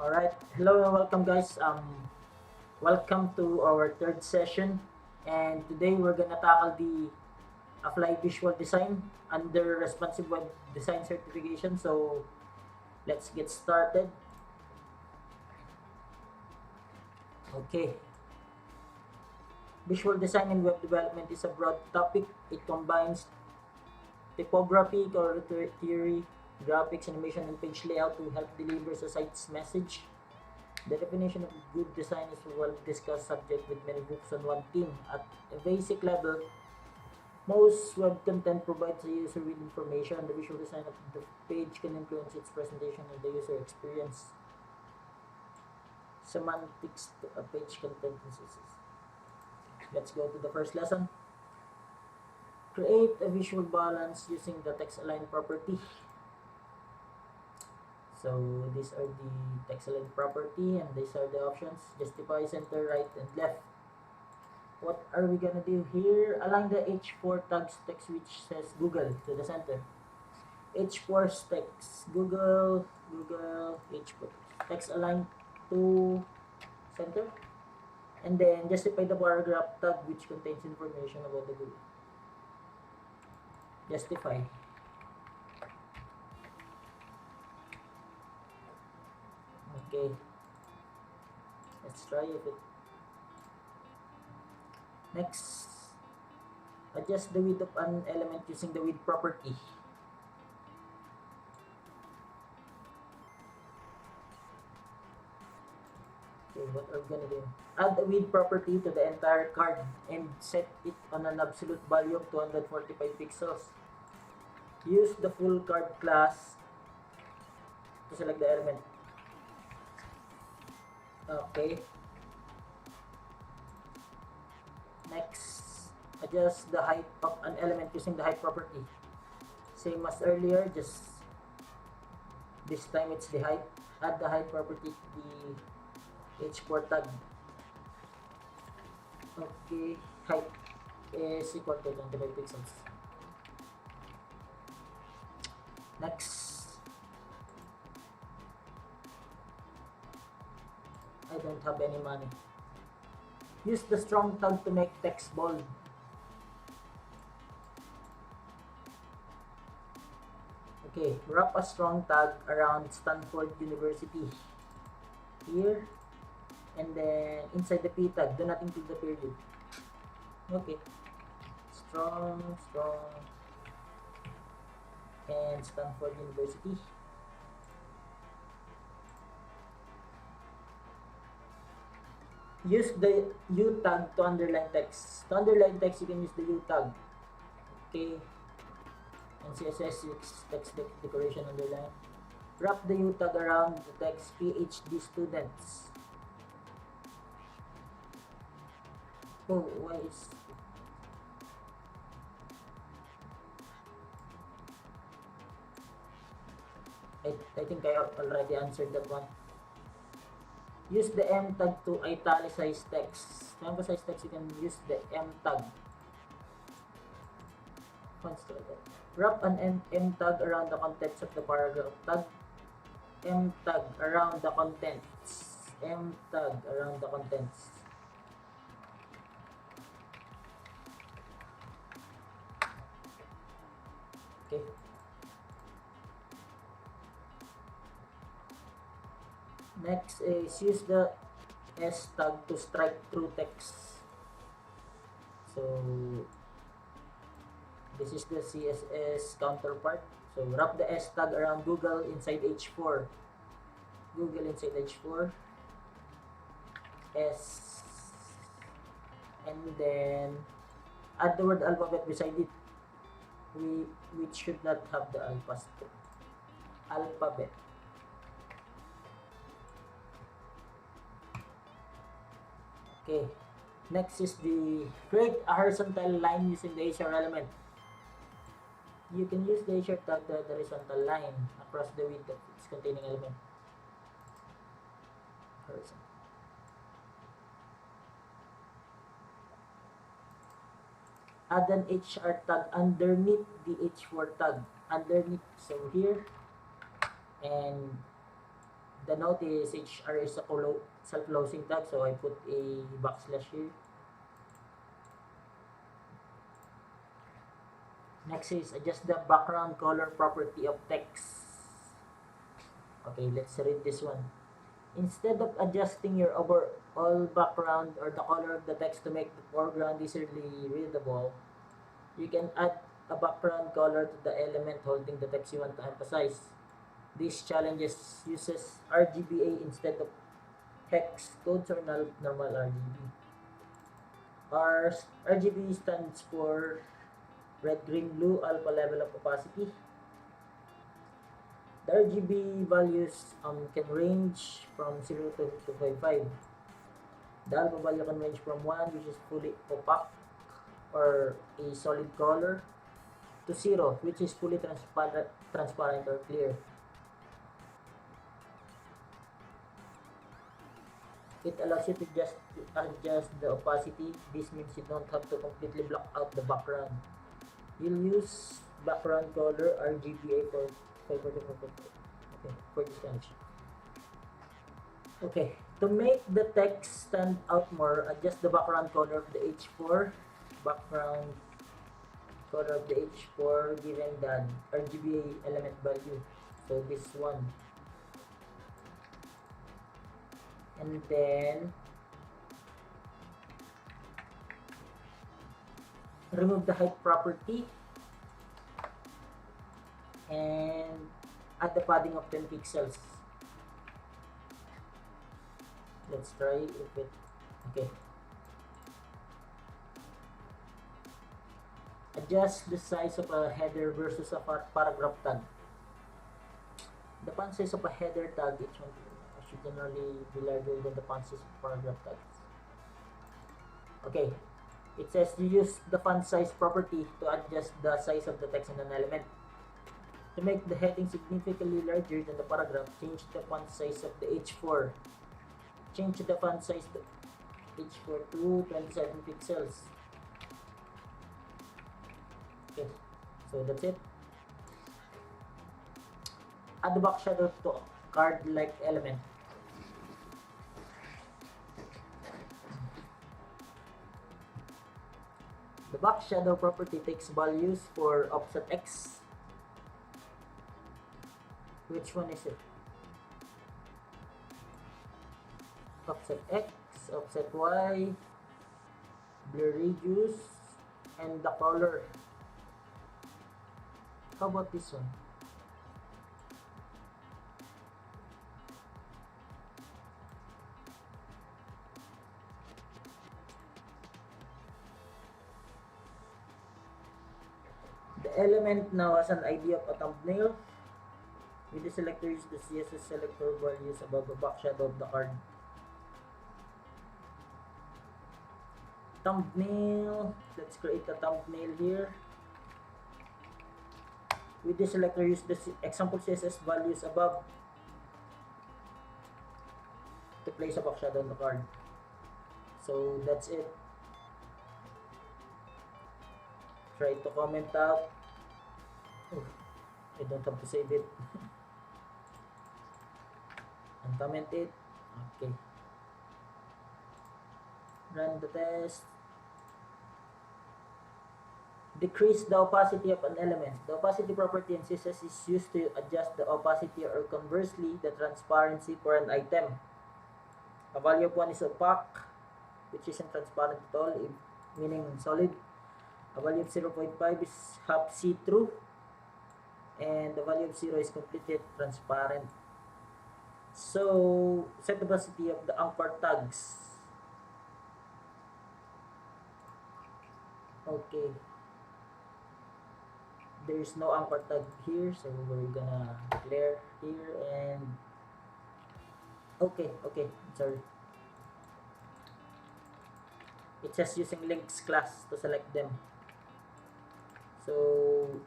Alright, hello and welcome guys. Welcome to our third session, and today we're gonna tackle the Apply Visual Design under Responsive Web Design Certification. So let's get started. Okay, visual design in web development is a broad topic. It combines typography, color theory, graphics, animation, and page layout to help deliver a site's message. The definition of good design is a well-discussed subject with many books on one theme. At a basic level, most web content provides the user with information. The visual design of the page can influence its presentation and the user experience. Semantics to a page content analysis. Let's go to the first lesson. Create a visual balance using the text align property. So these are the text align property, and these are the options: justify, center, right, and left. What are we gonna do here? Align the H4 tags text which says Google to the center. H4 text Google H4 text align to center, and then justify the paragraph tag which contains information about the Google. Justify. Okay, let's try it. Next, adjust the width of an element using the width property. Okay, what are we gonna do? Add a width property to the entire card and set it on an absolute value of 245 pixels. Use the full card class to select the element. Okay. Next, adjust the height of an element using the height property. Same as earlier, just this time it's the height. Add the height property to the H4 tag. Okay, height is equal to 25 pixels. Next, I don't have any money. Use the strong tag to make text bold. Okay, wrap a strong tag around Stanford University here, and then inside the P tag, do not include the period. Okay, strong, and Stanford University. Use the U tag to underline text. To underline text, you can use the U tag. Okay, and CSS text decoration underline. Wrap the U tag around the text PhD students. Oh, why is... I think I already answered that one. Use the M tag to italicize text. To emphasize text, you can use the M tag. Wrap an M tag around the contents of the paragraph. Tag M tag around the contents. M tag around the contents. Okay. Next is use the S tag to strike through text. So this is the CSS counterpart. So wrap the S tag around Google inside H4. Google inside H4. S, and then add the word alphabet beside it. Which should not have the alphas. Alphabet. Okay. Next is the create a horizontal line using the HR element. You can use the HR tag to add the horizontal line across the width of its containing element. Horizontal. Add an HR tag underneath the H4 tag. Underneath, so here, and the note is HR is a self-closing tag, so I put a backslash here. Next is adjust the background color property of text. Okay, let's read this one. Instead of adjusting your overall background or the color of the text to make the foreground easily readable, you can add a background color to the element holding the text you want to emphasize. This challenges uses RGBA instead of hex codes or normal RGB. RGB stands for red, green, blue, alpha level of opacity. The RGB values can range from 0 to 255. The alpha value can range from 1, which is fully opaque or a solid color, to 0, which is fully transparent or clear. It allows you to just adjust the opacity. This means you don't have to completely block out the background. You'll use background color RGBA for this connection. Okay, to make the text stand out more, adjust the background color of the H4. Background color of the H4 given the RGBA element value. So this one. And then remove the height property and add the padding of 10 pixels. Let's try if it, okay. Adjust the size of a header versus a paragraph tag. The font size of a header tag should generally be larger than the font size of paragraph tags. Okay, it says you use the font size property to adjust the size of the text in an element. To make the heading significantly larger than the paragraph, change the font size of the H4. Change the font size of H4 to 27 pixels. Okay, so that's it. Add the back shadow to a card-like element. The back shadow property takes values for offset X. Which one is it? Offset X, offset Y, blur radius, and the color. How about this one? The element now has an idea of a thumbnail. With the selector, use the CSS selector values above the back shadow of the card. Thumbnail. Let's create a thumbnail here. With the selector, use the example CSS values above to place a back shadow on the card. So that's it. Try to comment out. Oh, I don't have to save it. And comment it. Okay. Run the test. Decrease the opacity of an element. The opacity property in CSS is used to adjust the opacity or conversely the transparency for an item. A value of 1 is opaque, which isn't transparent at all, meaning solid. A value of 0.5 is half see-through, and the value of 0 is completely transparent. So, set the opacity of the anchor tags. Okay. There is no anchor tag here, so we're gonna declare here and okay, sorry. It says using links class to select them. So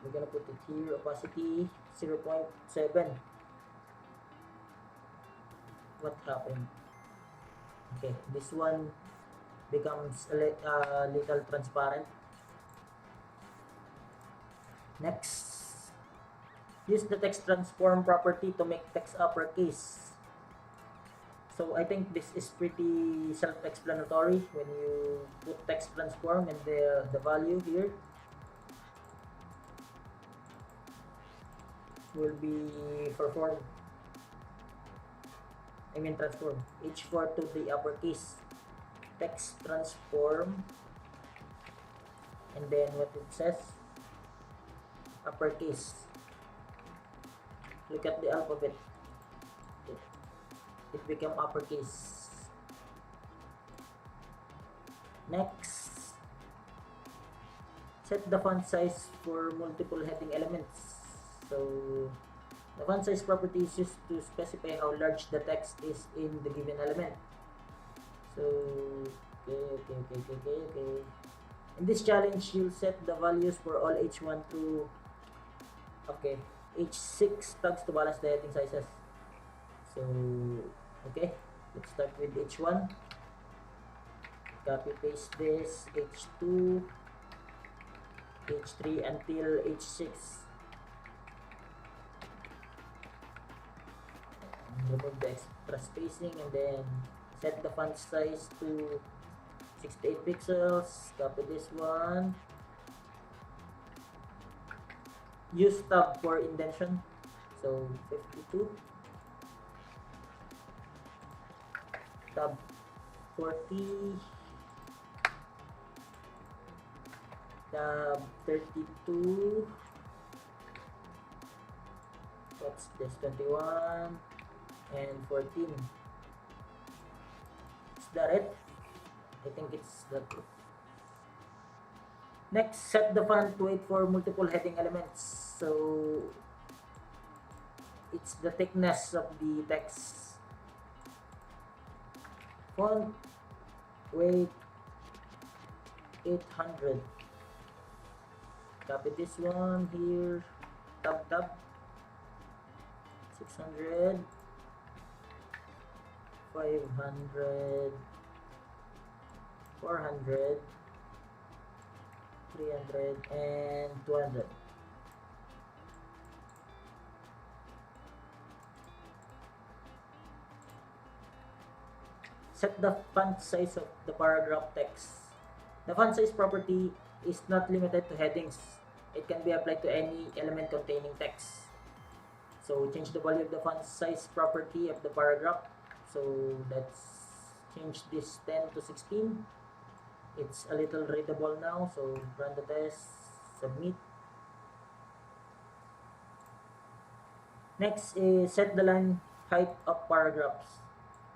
we're gonna put it here, opacity 0.7. What happened? Okay, this one becomes a little transparent. Next, use the text transform property to make text uppercase. So I think this is pretty self-explanatory when you put text transform and the value here will be transform H4 to the uppercase text transform, and then what it says, uppercase. Look at the alphabet, it became uppercase. Next, set the font size for multiple heading elements. So the font size property is used to specify how large the text is in the given element. So okay. In this challenge, you'll set the values for all H1 to H6 tags to balance the heading sizes. So okay, let's start with H1. Copy paste this H2, H3 until H6. Remove the extra spacing and then set the font size to 68 pixels. Copy this one. Use tab for indentation. So 52. Tab 40. Tab 32. What's this? 21 and 14. Is that it? I think it's that. Next, set the font weight for multiple heading elements. So it's the thickness of the text. Font weight 800. Copy this one here. Tab 600, 500, 400, 300, and 200. Set the font size of the paragraph text. The font size property is not limited to headings. It can be applied to any element containing text. So change the value of the font size property of the paragraph. So let's change this 10 to 16. It's a little readable now, so run the test, submit. Next is set the line height of paragraphs.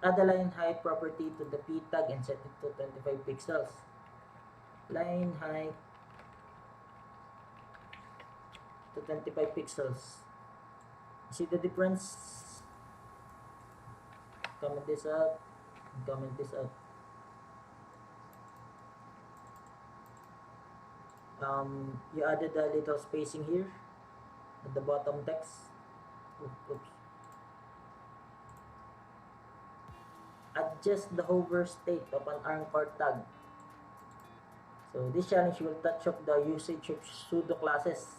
Add the line height property to the p tag and set it to 25 pixels. Line height to 25 pixels. See the difference? Comment this out. Comment this out. You added a little spacing here at the bottom text. Oops. Adjust the hover state of an anchor tag. So this challenge will touch up the usage of pseudo classes.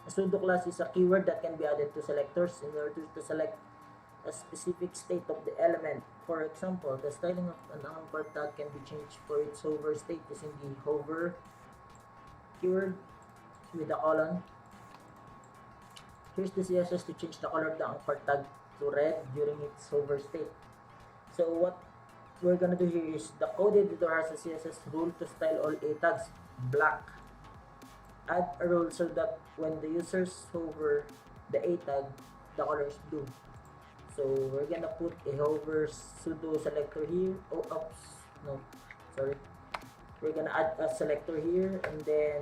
A pseudo class is a keyword that can be added to selectors in order to select a specific state of the element. For example, the styling of an anchor tag can be changed for its hover state using the hover keyword with a colon. Here's the CSS to change the color of the anchor tag to red during its hover state. So what we're gonna do here is the code editor has a CSS rule to style all A tags black. Add a rule so that when the users hover the A tag, the color is blue. So we're gonna put a hover pseudo selector here. Oh, oops, no, sorry. We're gonna add a selector here and then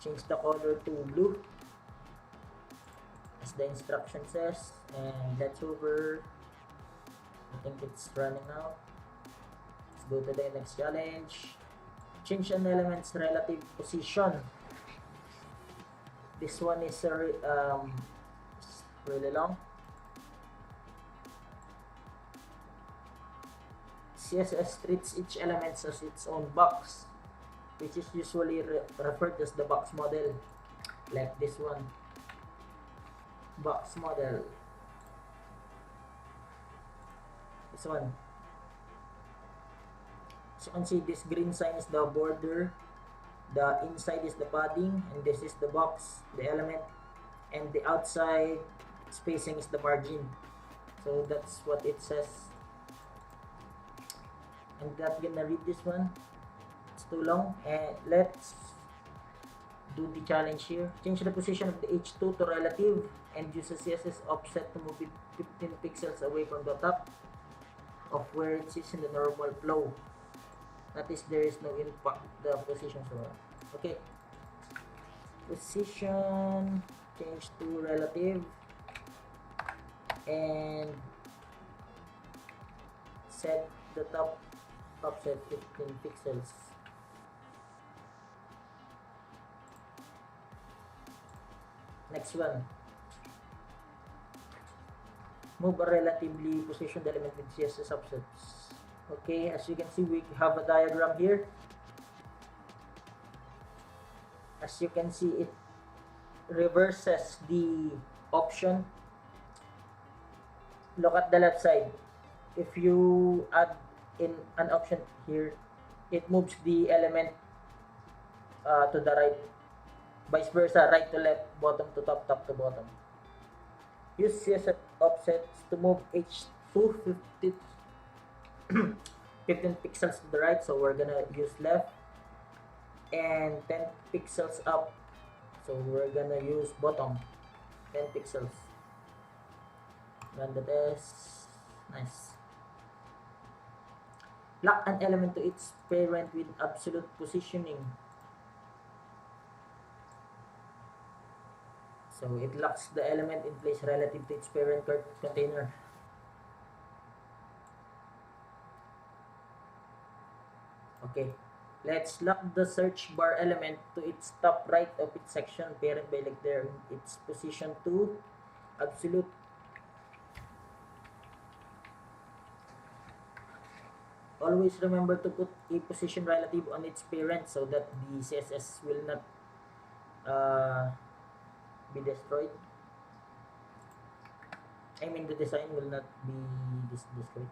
change the color to blue as the instruction says, and let's hover. I think it's running now. Let's go to the next challenge. Change an element's relative position. This one is really long. CSS treats each element as its own box, which is usually referred as the box model, like this one. box model. This one. As you can see, this green sign is the border, the inside is the padding, and this is the box, the element, and the outside spacing is the margin. So that's what it says. I'm not gonna read this one, it's too long. And let's do the challenge here. Change the position of the H2 to relative and use a CSS offset to move it 15 pixels away from the top of where it is in the normal flow. That is, there is no impact the position. So okay, position change to relative and set the top offset 15 pixels. Next one, move a relatively positioned element with CSS offsets. Okay, as you can see, we have a diagram here. As you can see, it reverses the option. Look at the left side. If you add in an option here, it moves the element to the right. Vice versa, right to left, bottom to top, top to bottom. Use CSS offsets to move H2 15 pixels to the right, so we're gonna use left, and 10 pixels up, so we're gonna use bottom 10 pixels. Run the test. Nice. Lock an element to its parent with absolute positioning. So it locks the element in place relative to its parent container. Okay, let's lock the search bar element to its top right of its section, parent by like there, its position to absolute. Always remember to put a position relative on its parent so that the CSS will not be destroyed. I mean, the design will not be destroyed.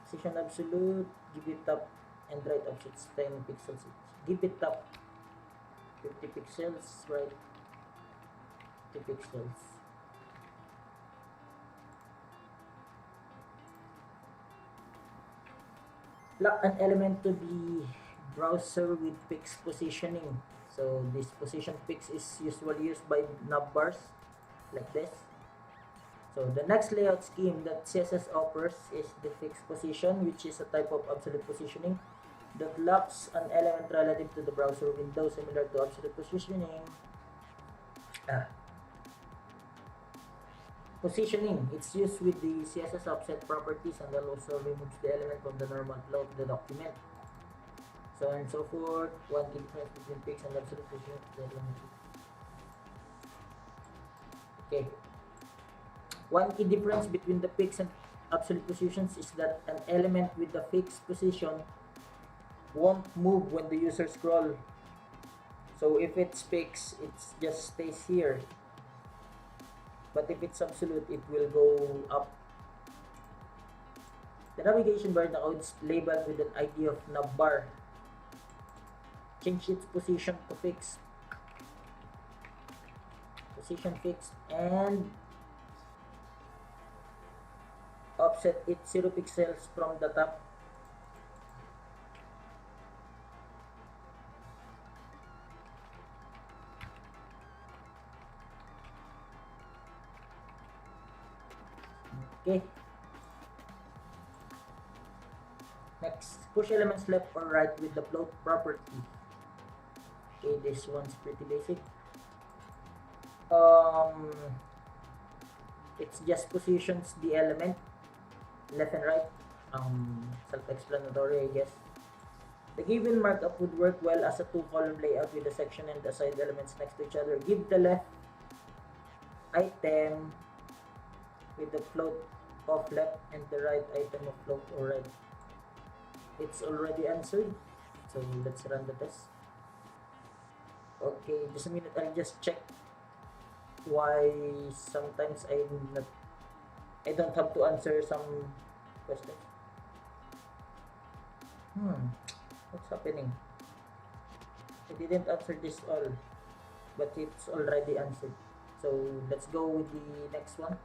Position absolute, give it up and right offsets 10 pixels each. Give it up 50 pixels, right 50 pixels. Lock an element to the browser with fixed positioning. So this position fix is usually used by nav bars like this. So the next layout scheme that CSS offers is the fixed position, which is a type of absolute positioning that locks an element relative to the browser window, similar to absolute positioning. Positioning, it's used with the CSS offset properties and also removes the element from the normal flow of the document. So on and so forth. One key difference between fixed and absolute positioning. Okay. One key difference between the fixed and absolute positions is that an element with the fixed position won't move when the user scrolls. So if it's fixed, it just stays here. But if it's absolute, it will go up. The navigation bar now is labeled with an ID of navbar. Change its position to fixed. Position fixed and offset it 0 pixels from the top. Okay. Next, push elements left or right with the float property. Okay, this one's pretty basic. It's just positions the element left and right. Self-explanatory, I guess. The given markup would work well as a two-column layout with the section and the side elements next to each other. Give the left item with the float of left and the right item of float or right. It's already answered, so let's run the test. Okay, just a minute, I'll just check why sometimes I don't have to answer some questions. What's happening? I didn't answer this all, but it's already answered. So let's go with the next one.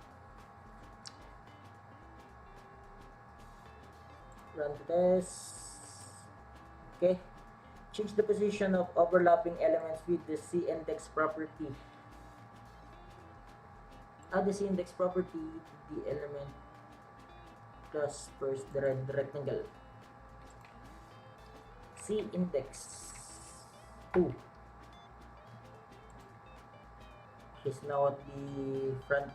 Run the test. Okay. Change the position of overlapping elements with the C-index property. Add the C-index property to the element plus first the red rectangle. C-index 2 is now at the front.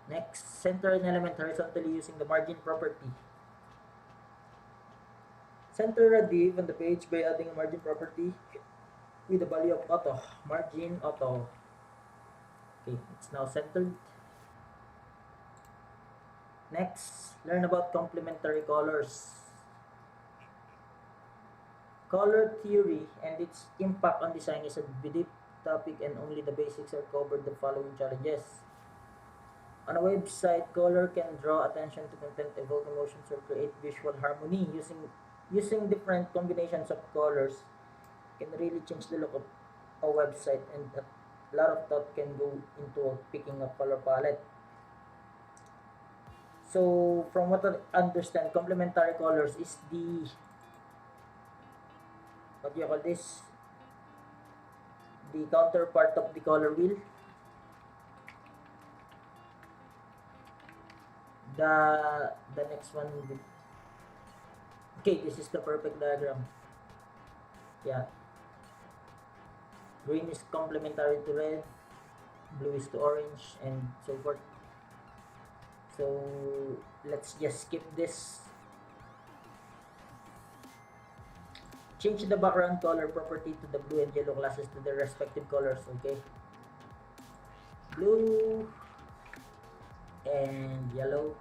Next, center an element horizontally using the margin property. Center a div on the page by adding a margin property with the value of auto. Margin auto. Okay, it's now centered. Next, learn about complementary colors. Color theory and its impact on design is a deep topic and only the basics are covered the following challenges. On a website, color can draw attention to content, evoke emotions, or create visual harmony. Using different combinations of colors can really change the look of a website, and a lot of thought can go into picking a color palette. So, from what I understand, complementary colors is the, what do you call this? The counterpart of the color wheel. The next one. Okay, this is the perfect diagram. Yeah. Green is complementary to red, blue is to orange, and so forth. So let's just skip this. Change the background color property to the blue and yellow classes to their respective colors. Okay. Blue and yellow.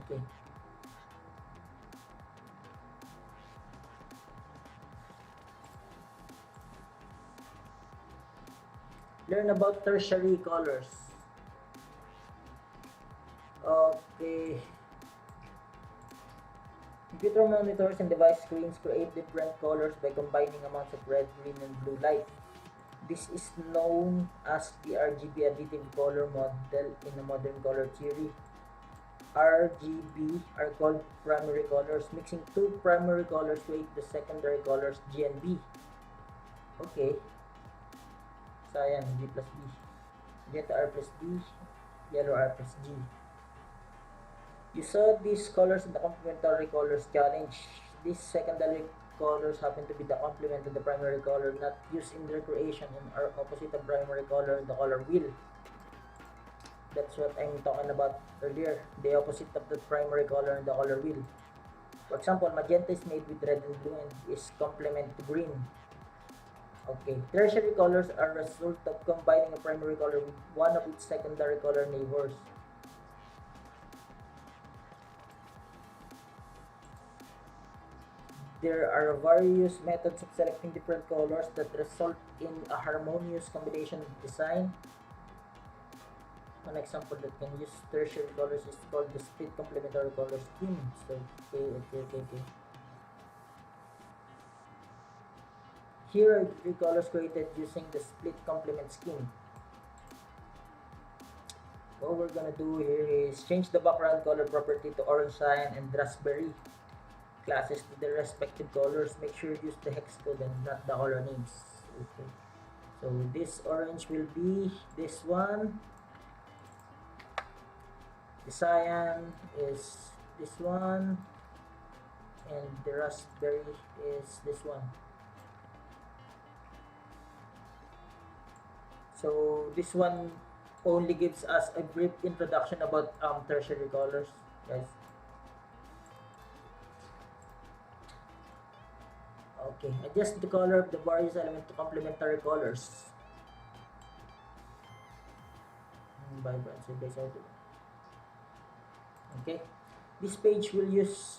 Okay. Learn about tertiary colors. Okay. Computer monitors and device screens create different colors by combining amounts of red, green, and blue light. This is known as the Rgb Editing Color model in the modern color theory. Rgb are called primary colors. Mixing two primary colors create the secondary colors G and B. Okay. So ayan, G plus B. Magenta R plus B. Yellow R plus G. You saw these colors in the complementary colors challenge. These secondary colors happen to be the complement of the primary color, not used in their creation, and are opposite of primary color in the color wheel. That's what I'm talking about earlier. The opposite of the primary color in the color wheel. For example, magenta is made with red and blue and is complement to green. Okay, tertiary colors are a result of combining a primary color with one of its secondary color neighbors. There are various methods of selecting different colors that result in a harmonious combination of design. One example that can use tertiary colors is called the split complementary color scheme. So, okay. Here are three colors created using the split complement scheme. What we're gonna do here is change the background color property to orange cyan and raspberry classes to their respective colors. Make sure you use the hex code and not the color names. Okay. So this orange will be this one. The cyan is this one. And the raspberry is this one. So this one only gives us a brief introduction about tertiary colors, guys. Okay, adjust the color of the various elements to complementary colors. Vibrancy based out. Okay, this page will use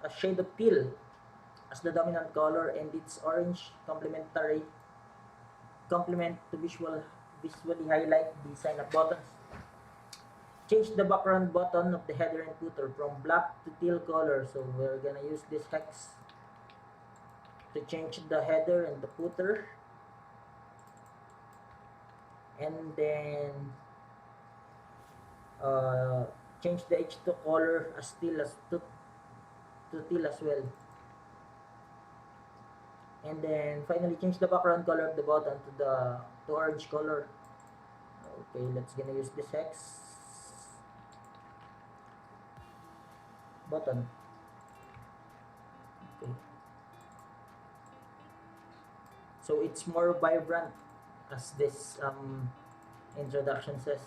a shade of teal as the dominant color, and its orange complement to visually highlight the sign up buttons. Change the background button of the header and footer from black to teal color. So we're gonna use this hex to change the header and the footer, and then change the H2 color as teal to teal as well. And then finally change the background color of the button to orange color. Okay, let's gonna use this hex button. Okay, so it's more vibrant, as this introduction says.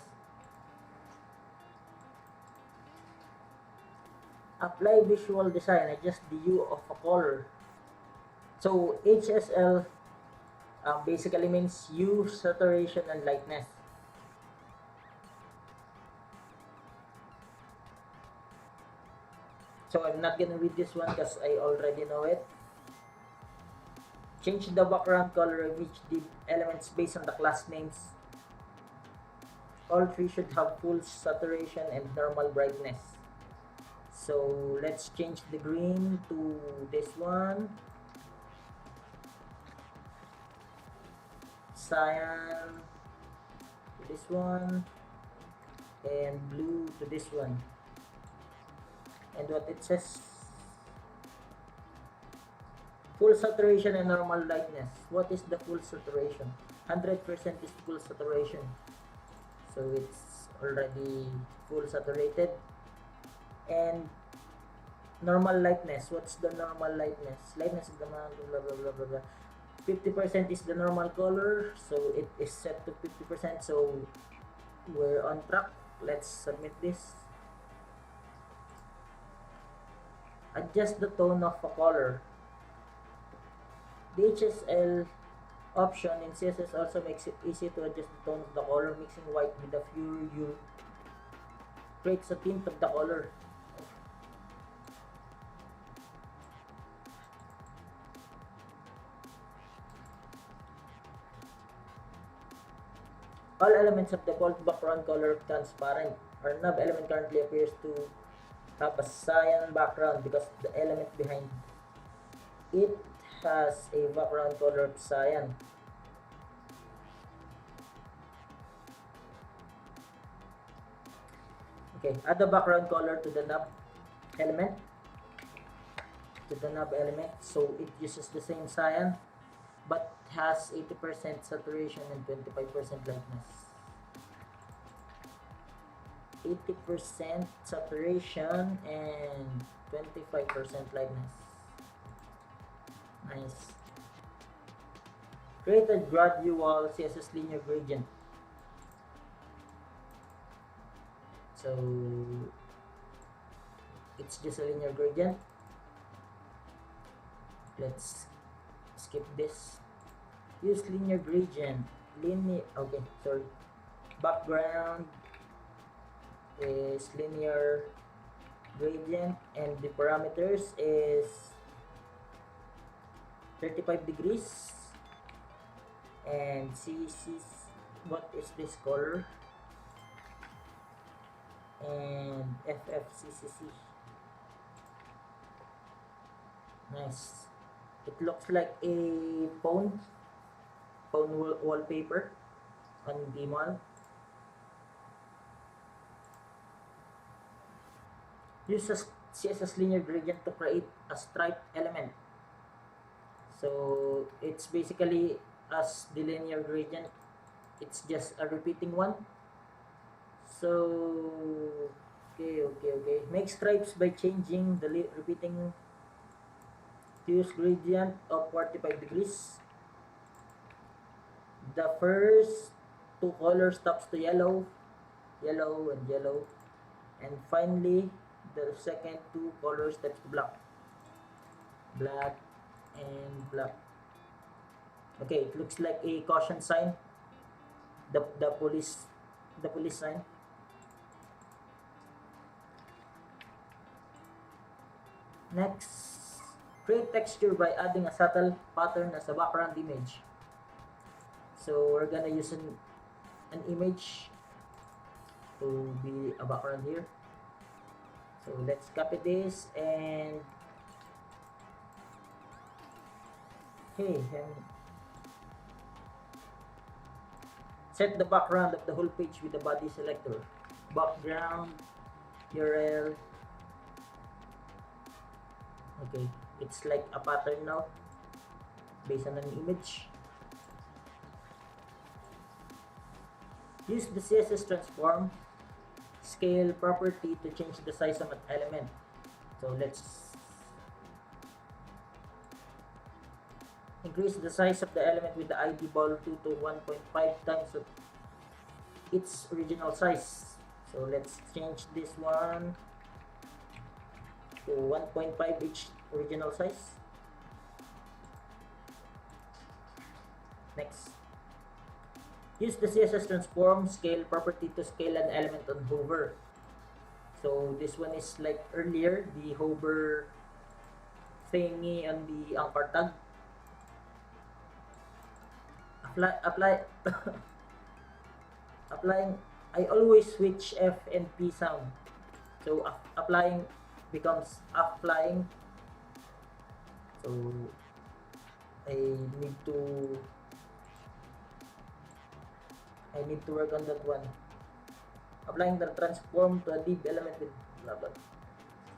Apply visual design, adjust the hue of a color. So HSL basically means hue, saturation, and lightness. So I'm not gonna read this one because I already know it. Change the background color of each div elements based on the class names. All three should have full saturation and normal brightness. So let's change the green to this one. Cyan to this one, and blue to this one. And what it says, full saturation and normal lightness. What is the full saturation? 100% is full saturation, so it's already full saturated. And normal lightness, what's the normal lightness? Lightness is the amount of blah blah blah blah blah. 50% is the normal color, so it is set to 50%, so we're on track. Let's submit this. Adjust the tone of a color. The HSL option in CSS also makes it easy to adjust the tone of the color. Mixing white with a pure hue creates a tint of the color. All elements have default background color of transparent. Our knob element currently appears to have a cyan background because the element behind it has a background color of cyan. Okay, add the background color to the knob element. So it uses the same cyan, but has 80% saturation and 25% lightness. 80% saturation and 25% lightness. Nice. Create a gradual CSS linear gradient. So it's just a linear gradient. Let's skip this. Use linear gradient. Okay, sorry. Background is linear gradient, and the parameters is 35 degrees. And what is this color? And FFCCC. Nice. It looks like a phone wallpaper on the mall. Use a CSS linear gradient to create a striped element. So it's basically as the linear gradient, it's just a repeating one. So okay. Make stripes by changing the repeating use gradient of 45 degrees. The first two colors stops to yellow, and finally the second two colors steps to black and black. Okay, it looks like a caution sign, the police sign. Next, Create texture by adding a subtle pattern as a background image. So we're gonna use an image to be a background here. So let's copy this and set the background of the whole page with the body selector. Background URL. Okay, it's like a pattern now based on an image. Use the CSS transform scale property to change the size of an element. So let's increase the size of the element with the ID ball 2 to 1.5 times of its original size. So let's change this one to 1.5 each original size. Next. Use the CSS transform scale property to scale an element on hover. So this one is like earlier, the hover thingy on the anchor tag. Applying. I always switch F and P sound. So applying becomes applying. So I need to work on that one. Applying the transform to a div element with blah blah.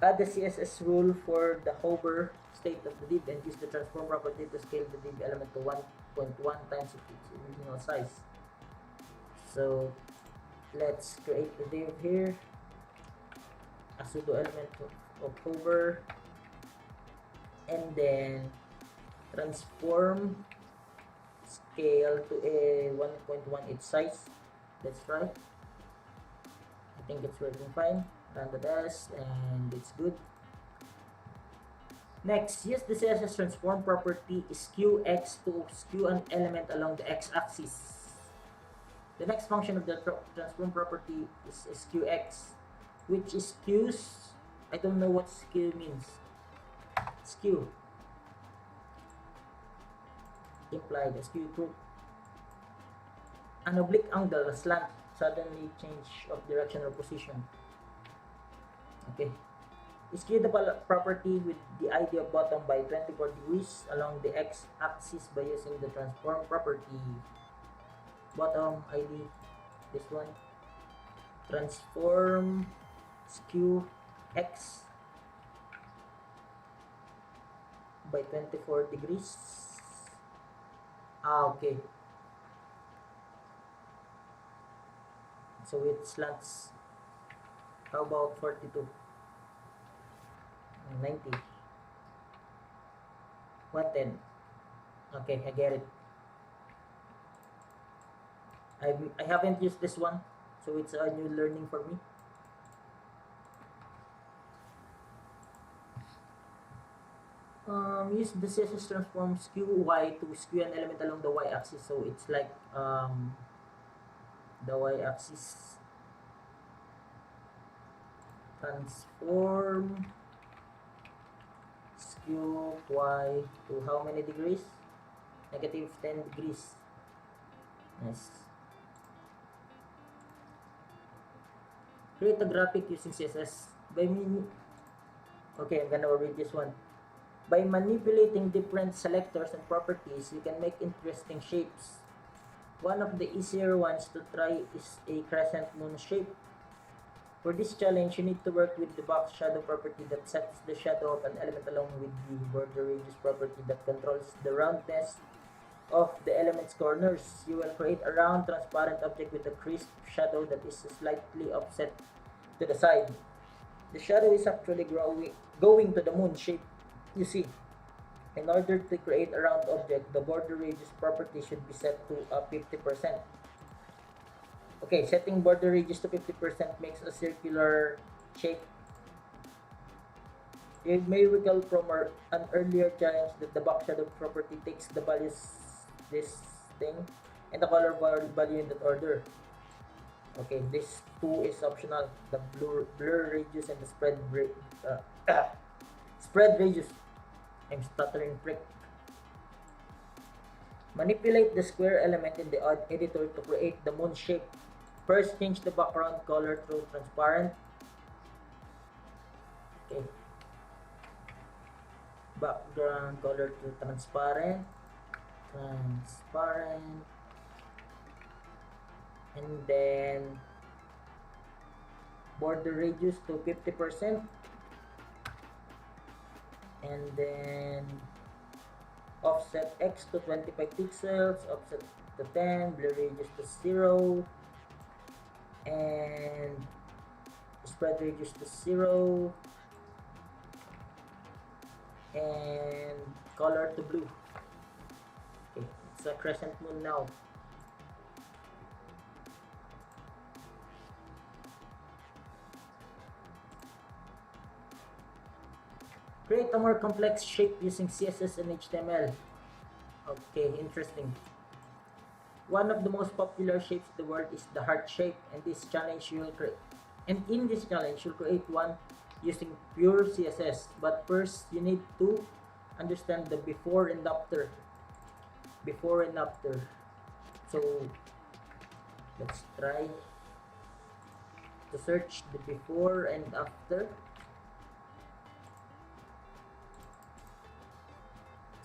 Add the CSS rule for the hover state of the div and use the transform property to scale the div element to 1.1 times its original size. So let's create the div here. A pseudo element of hover, and then transform scale to a 1.1 its size. Let's try. I think it's working fine. Run the test and it's good. Next, use the CSS transform property skew x to skew an element along the x-axis. The next function of the transform property is skew x, which skews. I don't know what skew means. Skew implied skew to an oblique angle, a slant, suddenly change of direction or position. Okay. Skew the property with the ID of bottom by 24 degrees along the x-axis by using the transform property. Bottom ID, this one. Transform skew x by 24 degrees. Okay. So it slants. How about 42? 90. 110. Okay, I get it. I haven't used this one, so it's a new learning for me. Use the CSS transform skew y to skew an element along the y-axis. So it's like the y-axis. Transform skew y to how many degrees? Negative 10 degrees. Nice. Create a graphic using CSS by Okay, I'm gonna read this one. By manipulating different selectors and properties, you can make interesting shapes. One of the easier ones to try is a crescent moon shape. For this challenge, you need to work with the box shadow property that sets the shadow of an element along with the border radius property that controls the roundness of the element's corners. You will create a round, transparent object with a crisp shadow that is slightly offset to the side. The shadow is actually going to the moon shape. You see, in order to create a round object, the border radius property should be set to 50%. Okay, setting border radius to 50% makes a circular shape. You may recall from an earlier challenge that the box shadow property takes the values, this thing, and the color value in that order. Okay, this two is optional. The blur radius and the spread radius. I'm stuttering prick. Manipulate the square element in the editor to create the moon shape. First, change the background color to transparent. Okay. Background color to transparent. Transparent. And then border radius to 50%. And then offset X to 25 pixels, offset to 10, blur radius to 0, and spread radius to 0, and color to blue. Okay, it's a crescent moon now. Create a more complex shape using CSS and HTML. Okay, interesting. One of the most popular shapes in the world is the heart shape, and this challenge you'll create. And in this challenge, you'll create one using pure CSS. But first, you need to understand the before and after. Before and after. So let's try to search the before and after.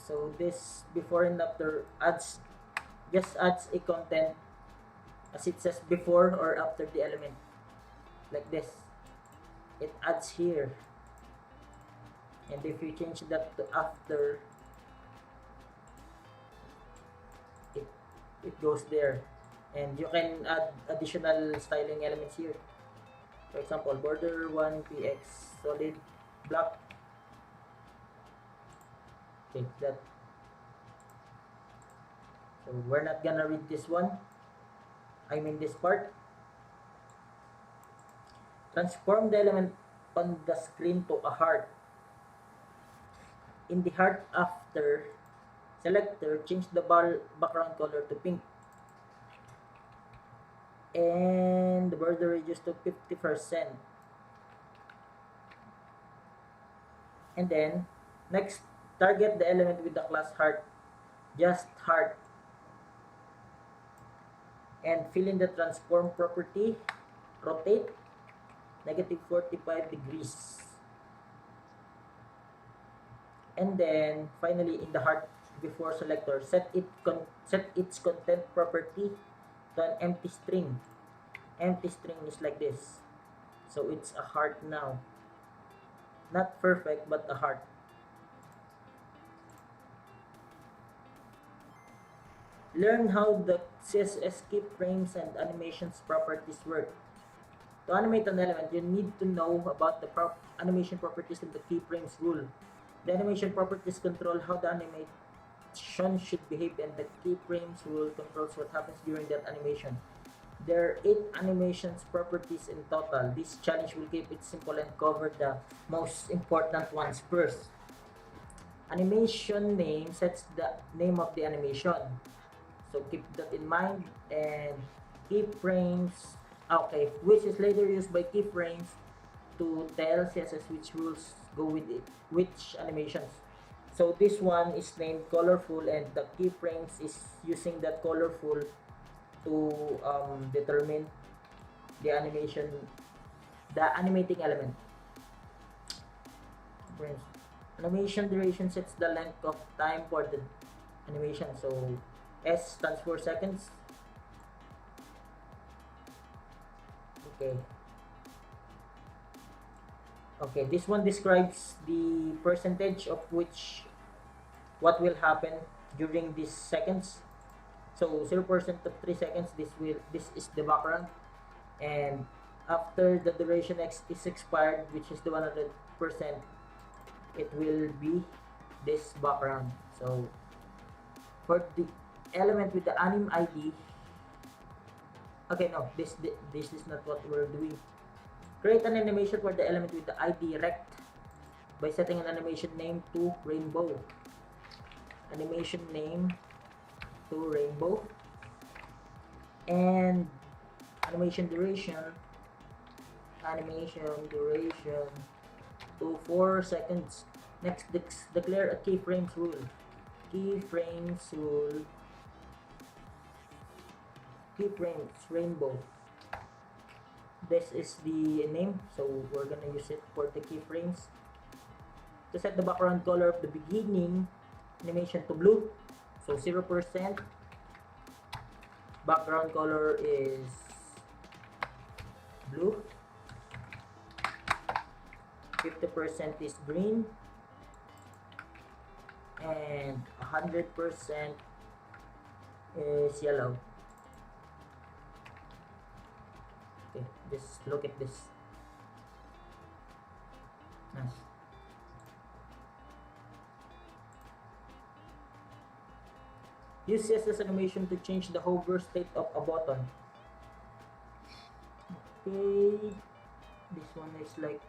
So this before and after just adds a content as it says before or after the element, like this. It adds here, and if you change that to after, it goes there, and you can add additional styling elements here. For example, border 1 px solid black. Okay, that. So we're not gonna read this one. I mean this part. Transform the element on the screen to a heart. In the heart after selector, change the background color to pink. And the border radius to 50%. And then, next, target the element with the class heart. Just heart. And fill in the transform property. Rotate. -45 degrees. And then, finally, in the heart before selector, set its content property to an empty string. Empty string is like this. So it's a heart now. Not perfect, but a heart. Learn how the CSS keyframes and animations properties work. To animate an element, you need to know about the animation properties and the keyframes rule. The animation properties control how the animation should behave, and the keyframes rule controls what happens during that animation. There are 8 animations properties in total. This challenge will keep it simple and cover the most important ones first. Animation name sets the name of the animation. So keep that in mind. And keyframes, okay, which is later used by keyframes to tell CSS which rules go with it, which animations. So this one is named colorful, and the keyframes is using that colorful to determine the animation, the animating element. Animation duration sets the length of time for the animation. So S stands for seconds. Okay, this one describes the percentage of what will happen during these seconds. So 0% of 3 seconds, this is the background, and after the duration X is expired, which is the 100%, it will be this background. So for the element with the anim ID, okay, no, this is not what we're doing. Create an animation for the element with the ID rect by setting an animation name to rainbow. Animation name to rainbow, and animation duration to 4 seconds. Next, declare a keyframes rule. Keyframes rule. Keyframes rainbow. This is the name, so we're gonna use it for the keyframes. To set the background color of the beginning animation to blue, so 0%. Background color is blue. 50% is green, and 100% is yellow. Okay, just look at this. Nice. Use CSS animation to change the hover state of a button. Okay, this one is like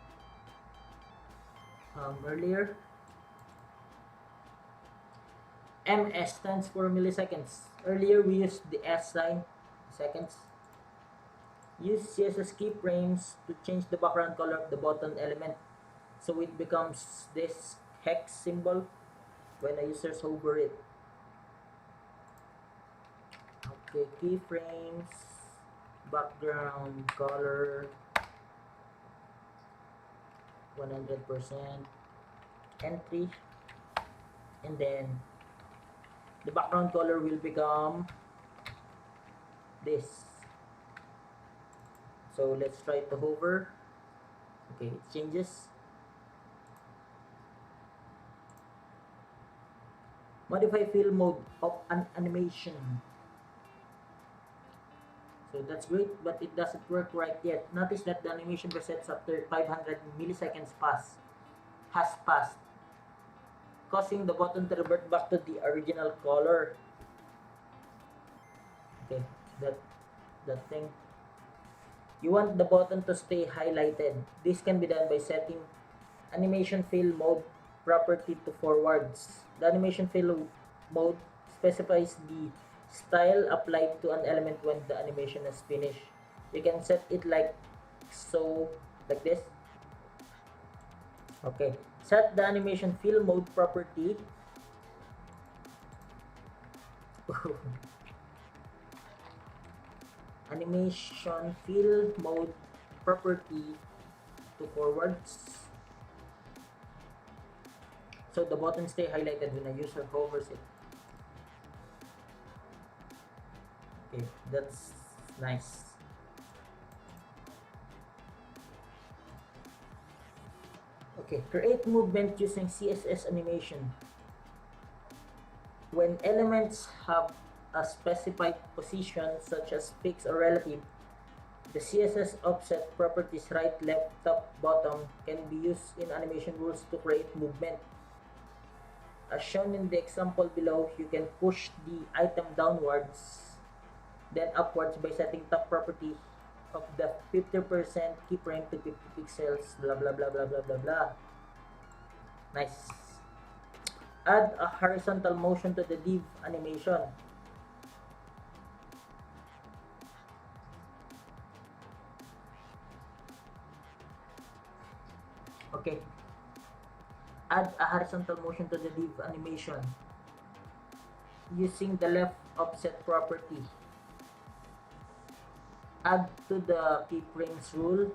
earlier. MS stands for milliseconds. Earlier we used the S sign, seconds. Use CSS keyframes to change the background color of the button element, so it becomes this hex symbol when a user hover it. Okay, keyframes, background color, 100%, entry, and then the background color will become this. So let's try to hover. Okay, it changes. Modify fill mode of an animation. So that's great, but it doesn't work right yet. Notice that the animation resets after 500 milliseconds has passed, causing the button to revert back to the original color. Okay, that thing. You want the button to stay highlighted. This can be done by setting animation fill mode property to forwards. The animation fill mode specifies the style applied to an element when the animation is finished. You can set it like so, like this. Okay, set the animation fill mode property animation fill mode property to forwards, so the button stay highlighted when a user hovers it. Okay, that's nice. Okay, create movement using CSS animation. When elements have a specified position such as fixed or relative, the CSS offset properties right, left, top, bottom can be used in animation rules to create movement. As shown in the example below, you can push the item downwards, then upwards by setting top property of the 50% keyframe to 50 pixels, blah blah blah blah blah blah blah. Nice. Add a horizontal motion to the div animation. Okay. Add a horizontal motion to the div animation using the left offset property. Add to the keyframes rule.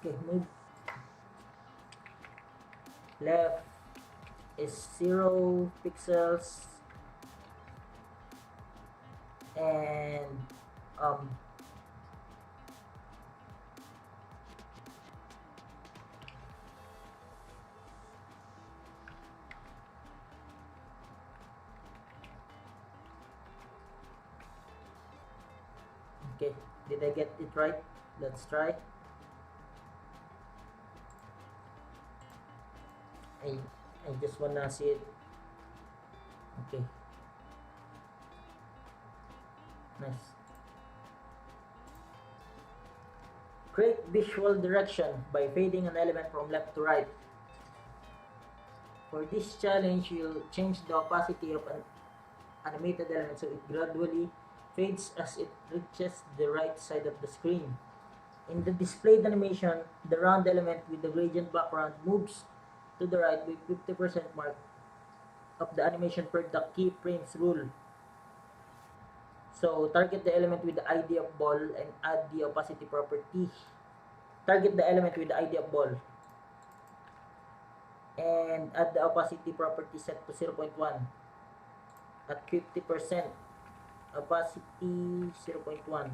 Okay, move left is 0 pixels, and okay, did I get it right? Let's try. I just wanna see it. Okay, nice. Create visual direction by fading an element from left to right. For this challenge, you'll change the opacity of an animated element so it gradually fades as it reaches the right side of the screen. In the displayed animation, the round element with the gradient background moves to the right by 50% mark of the animation per the keyframes rule. So target the element with the ID of ball and add the opacity property. Target the element with the ID of ball and add the opacity property set to 0.1 at 50%. Opacity 0.1.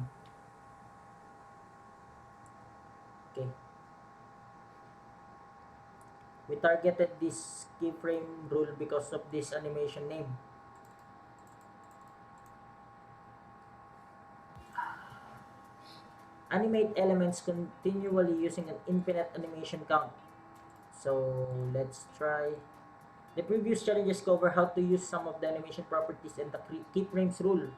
Okay. We targeted this keyframe rule because of this animation name. Animate elements continually using an infinite animation count. So let's try. The previous challenges cover how to use some of the animation properties and the keyframes rule.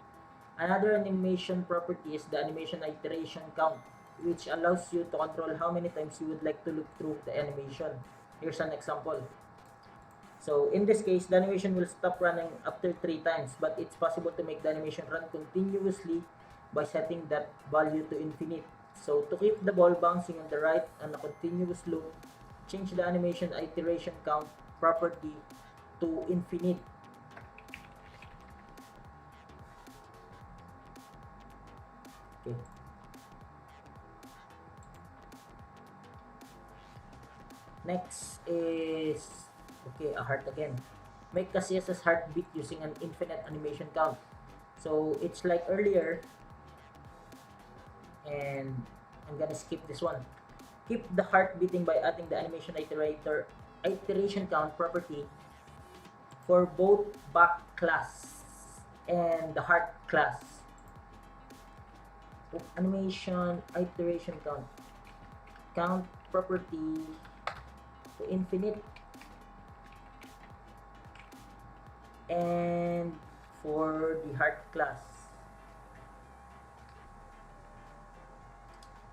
Another animation property is the animation iteration count, which allows you to control how many times you would like to look through the animation. Here's an example. So in this case, the animation will stop running after 3 times, but it's possible to make the animation run continuously by setting that value to infinite. So to keep the ball bouncing on the right on a continuous loop, change the animation iteration count property to infinite. Okay. Next is, okay, a heart again. Make a CSS heartbeat using an infinite animation count. So it's like earlier, and I'm gonna skip this one. Keep the heart beating by adding the animation iteration count property for both back class and the heart class. Animation iteration count property to infinite, and for the heart class,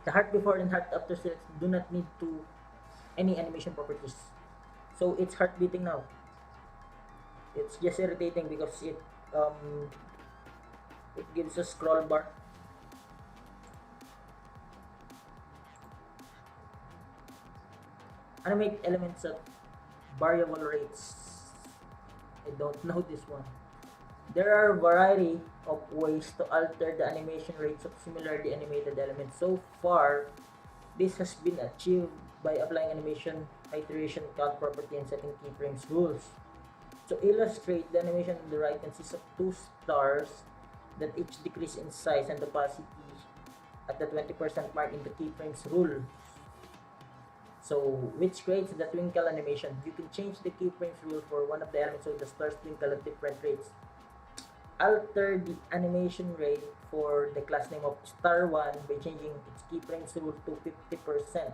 the heart before and heart after select do not need to any animation properties. So it's heart beating now. It's just irritating because it gives a scroll bar. Animate elements at variable rates. I don't know this one. There are a variety of ways to alter the animation rates of similarly animated elements. So far, this has been achieved by applying animation iteration count property and setting keyframes rules. To illustrate, the animation on the right consists of 2 stars that each decrease in size and opacity at the 20% mark in the keyframes rule. So, which creates the twinkle animation. You can change the keyframes rule for one of the elements so the stars twinkle at different rates. Alter the animation rate for the class name of star1 by changing its keyframes rule to 50%.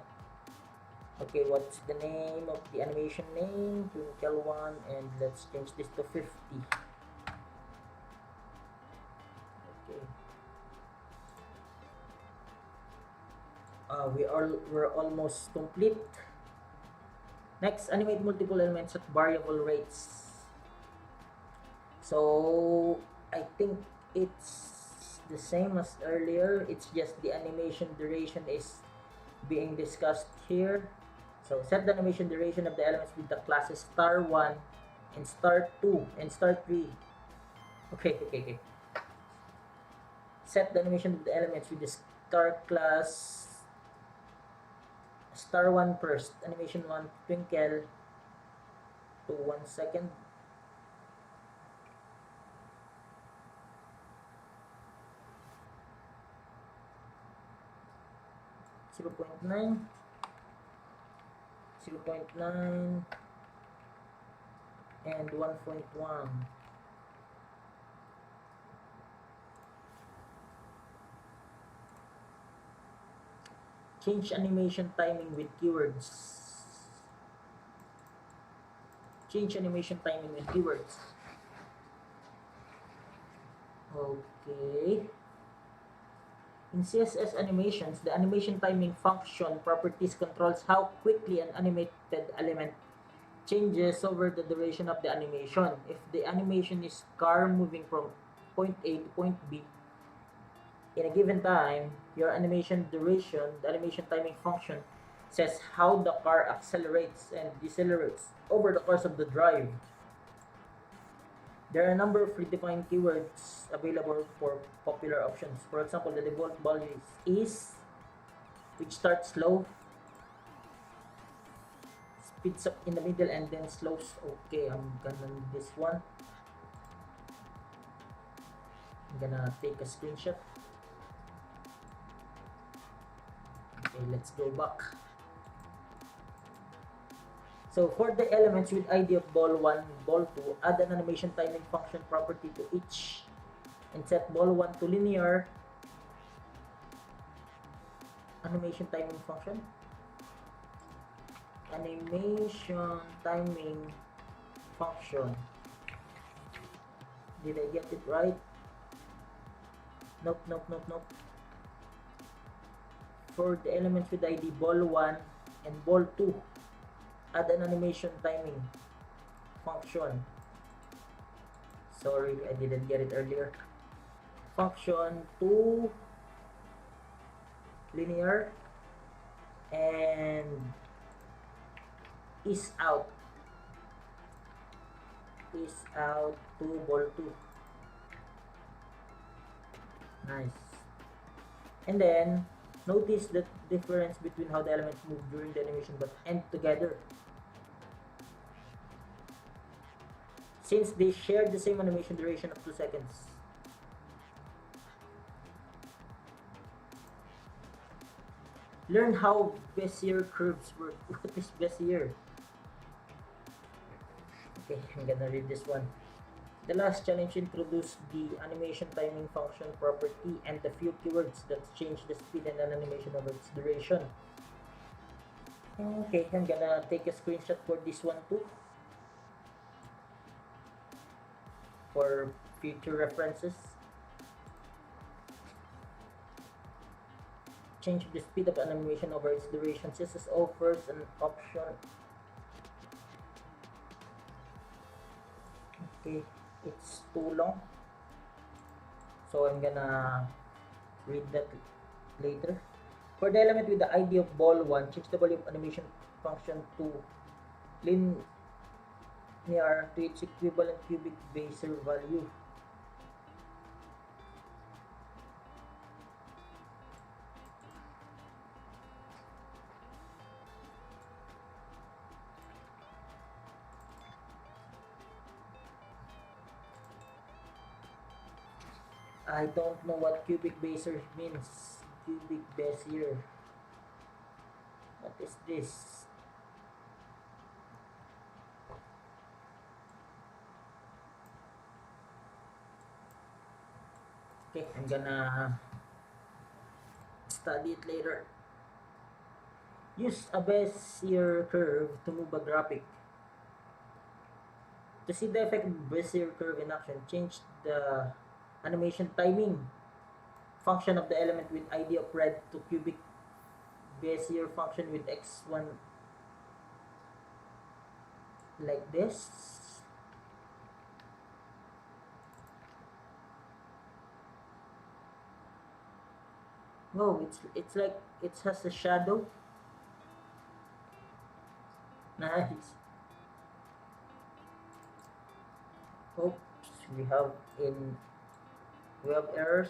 Okay, what's the name of the animation name? Twinkle1, and let's change this to 50. Okay. We're almost complete. Next, animate multiple elements at variable rates. So I think it's the same as earlier. It's just the animation duration is being discussed here. So set the animation duration of the elements with the classes star1 and star2 and star3. Okay. Set the animation of the elements with the star class star1 first. Animation 1 twinkle to 1 second. Zero 0.9, 0.9, and 1.1. Change animation timing with keywords. Change animation timing with keywords. Okay. In CSS animations, the animation timing function properties controls how quickly an animated element changes over the duration of the animation. If the animation is car moving from point A to point B in a given time, your animation duration, the animation timing function, says how the car accelerates and decelerates over the course of the drive. There are a number of predefined keywords available for popular options. For example, the default value is which starts slow, speeds up in the middle, and then slows. Okay, I'm gonna need this one. I'm gonna take a screenshot. Okay, let's go back. So for the elements with ID of ball 1 and ball 2, add an animation timing function property to each and set ball 1 to linear animation timing function. Animation timing function. Did I get it right? Nope, nope, nope, nope. For the elements with ID ball 1 and ball 2, add an animation timing function. Sorry, I didn't get it earlier. Function to linear and is out to ball 2. Nice. And then notice the difference between how the elements move during the animation but end together. Since they share the same animation duration of 2 seconds. Learn how Bezier curves work. What is Bezier? Okay, I'm gonna read this one. The last challenge introduced the animation timing function property and the few keywords that change the speed and an animation of its duration. Okay, I'm gonna take a screenshot for this one too, for future references. Change the speed of animation over its duration. CSS offers an option. Okay, it's too long, so I'm gonna read that later. For the element with the ID of ball 1, change the volume animation function to linear to its equivalent cubic Bezier value. I don't know what cubic Bezier means. Cubic Bezier. What is this? Okay, I'm gonna study it later. Use a Bezier curve to move a graphic. To see the effect of Bezier curve in action, change the animation timing function of the element with ID of red to cubic Bezier function with x1 like this. Oh, it's like it has a shadow. Nice. Oops, we have errors.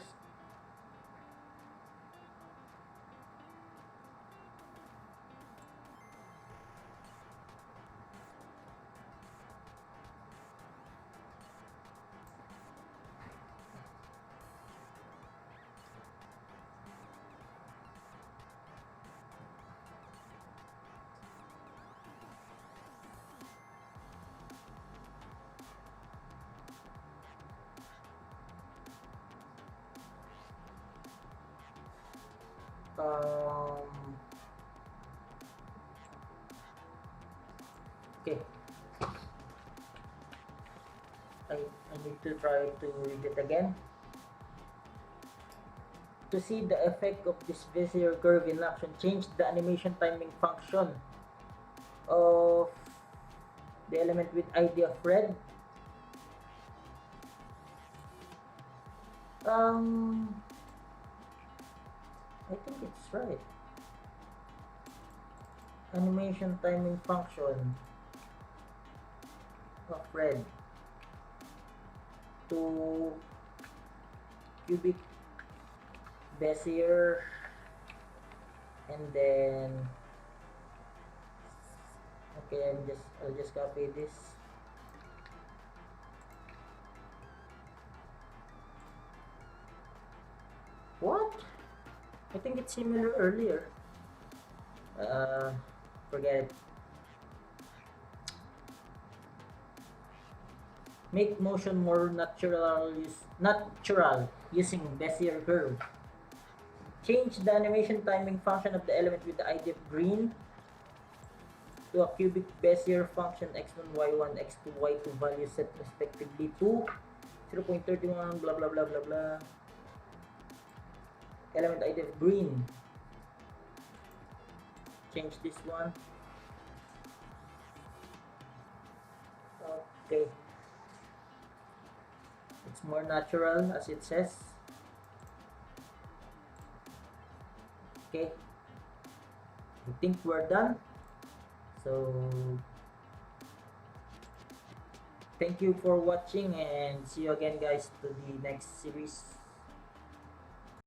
Okay, I need to try to read it again. To see the effect of this Bezier curve in action, change the animation timing function of the element with ID of red. I think it's right. Animation timing function of red to cubic Bezier, and then okay, I'll just copy this. What? I think it's similar earlier. Forget it. Make motion more natural using Bezier curve. Change the animation timing function of the element with the ID of green to a cubic Bezier function x1, y1, x2, y2 values set respectively to 0.31 blah blah blah blah blah. Element ID of green. Change this one. Okay. It's more natural as it says. Okay. I think we're done. So thank you for watching and see you again guys to the next series.